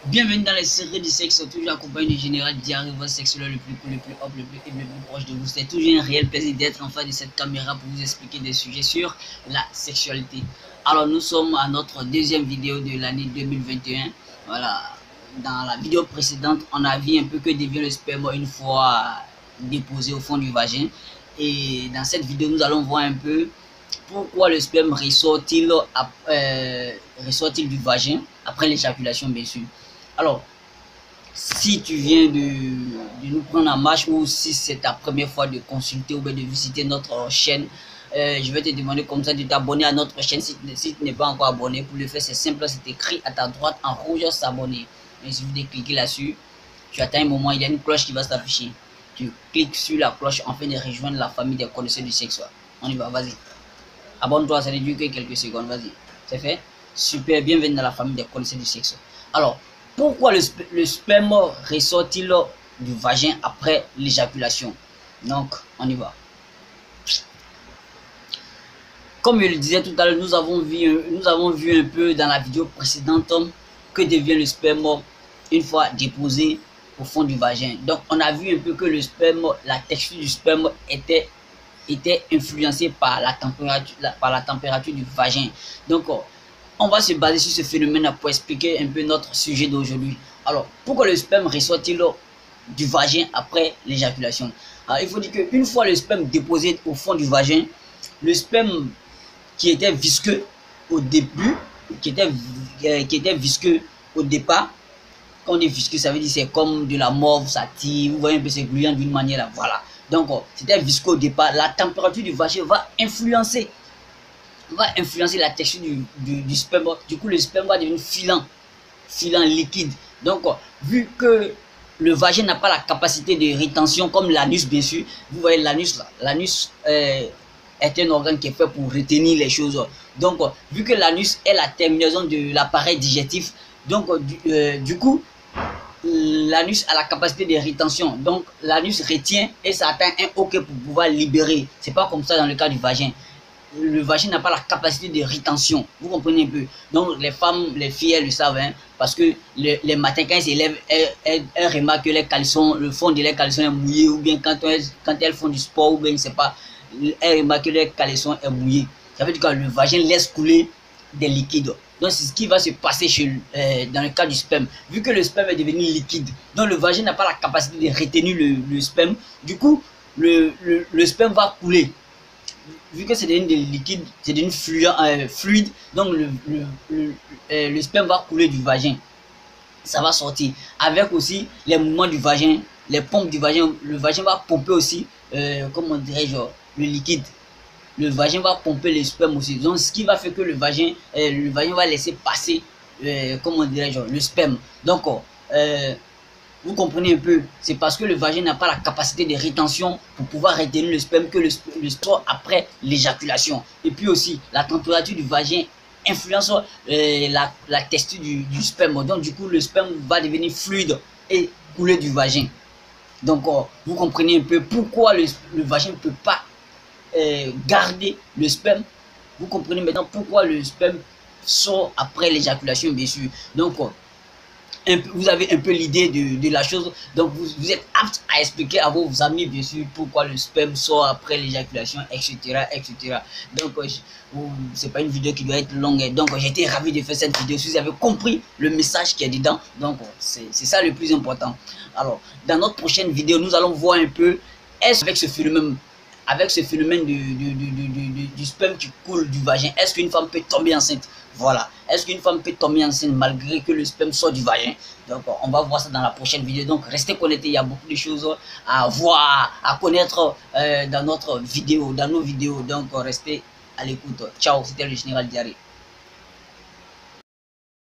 Bienvenue dans les séries du sexe, toujours accompagné du général Diarry, votre sexuel le plus cool, le plus hop, le plus proche de vous. C'est toujours un réel plaisir d'être en face de cette caméra pour vous expliquer des sujets sur la sexualité. Alors nous sommes à notre deuxième vidéo de l'année 2021. Voilà, dans la vidéo précédente, on a vu un peu que devient le sperme une fois déposé au fond du vagin. Et dans cette vidéo, nous allons voir un peu pourquoi le sperme ressort-il du vagin après l'éjaculation, bien sûr. Alors, si tu viens de nous prendre en marche ou si c'est ta première fois de consulter ou de visiter notre chaîne, je vais te demander comme ça de t'abonner à notre chaîne si tu n'es pas encore abonné. Pour le faire, c'est simple, c'est écrit à ta droite en rouge, s'abonner. Il suffit de cliquer là-dessus. Tu attends un moment, il y a une cloche qui va s'afficher. Tu cliques sur la cloche afin de rejoindre la famille des connaisseurs du sexe. On y va, vas-y. Abonne-toi, ça ne dure que quelques secondes, vas-y. C'est fait? Super, bienvenue dans la famille des connaisseurs du sexe. Alors, pourquoi le sperme ressort-il du vagin après l'éjaculation? Donc, on y va. Comme je le disais tout à l'heure, nous avons vu un peu dans la vidéo précédente que devient le sperme une fois déposé au fond du vagin. Donc, on a vu un peu que le sperme, la texture du sperme était influencée par la température du vagin. Donc, on va se baser sur ce phénomène pour expliquer un peu notre sujet d'aujourd'hui. Alors, pourquoi le sperme ressort-il du vagin après l'éjaculation? Alors, il faut dire qu'une fois le sperme déposé au fond du vagin, le sperme qui était visqueux au début, qui était visqueux au départ, quand on dit visqueux, ça veut dire c'est comme de la morve, ça tire, vous voyez un peu, c'est gluant d'une manière là, voilà. Donc, c'était visqueux au départ, la température du vagin va influencer la texture du sperme. Du coup, le sperme va devenir filant liquide. Donc, vu que le vagin n'a pas la capacité de rétention comme l'anus, bien sûr, vous voyez l'anus là, l'anus est un organe qui est fait pour retenir les choses. Donc, vu que l'anus est la terminaison de l'appareil digestif, donc du coup, l'anus a la capacité de rétention. Donc, l'anus retient et ça atteint un OK pour pouvoir libérer. C'est pas comme ça dans le cas du vagin. Le vagin n'a pas la capacité de rétention. Vous comprenez un peu? Donc, les femmes, les filles, elles le savent, hein, parce que les matins, quand elles s'élèvent, elles remarquent que les caleçons, le fond de leurs caleçons est mouillé, ou bien quand elles font du sport, ou bien, je ne sais pas, elles remarquent que les caleçons est mouillé. Ça veut dire que le vagin laisse couler des liquides. Donc, c'est ce qui va se passer dans le cas du sperme. Vu que le sperme est devenu liquide, donc le vagin n'a pas la capacité de retenir le sperme. Du coup, le sperme va couler. Vu que c'est devenu liquide, c'est devenu fluide, donc le sperme va couler du vagin. Ça va sortir. Avec aussi les mouvements du vagin, les pompes du vagin. Le vagin va pomper aussi, comment dirais-je, le liquide. Le vagin va pomper le sperme aussi. Donc, ce qui va faire que le vagin va laisser passer, comment dirais-je, le sperme. Donc, vous comprenez un peu, c'est parce que le vagin n'a pas la capacité de rétention pour pouvoir retenir le sperme que le sort après l'éjaculation. Et puis aussi, la température du vagin influence la texture du sperme. Donc du coup, le sperme va devenir fluide et couler du vagin. Donc vous comprenez un peu pourquoi le vagin ne peut pas garder le sperme. Vous comprenez maintenant pourquoi le sperme sort après l'éjaculation, bien sûr. Donc vous avez un peu l'idée de la chose, donc vous êtes apte à expliquer à vos amis, bien sûr, pourquoi le sperme sort après l'éjaculation, etc., etc. Donc, c'est pas une vidéo qui doit être longue, donc j'ai été ravi de faire cette vidéo. Si vous avez compris le message qui est dedans, donc c'est ça le plus important. Alors, dans notre prochaine vidéo, nous allons voir un peu, est-ce avec ce phénomène du sperme qui coule du vagin, est-ce qu'une femme peut tomber enceinte? Voilà. Est-ce qu'une femme peut tomber enceinte malgré que le sperme sort du vagin? Donc, on va voir ça dans la prochaine vidéo. Donc, restez connectés. Il y a beaucoup de choses à voir, à connaître dans nos vidéos. Donc, restez à l'écoute. Ciao, c'était le général Diarry.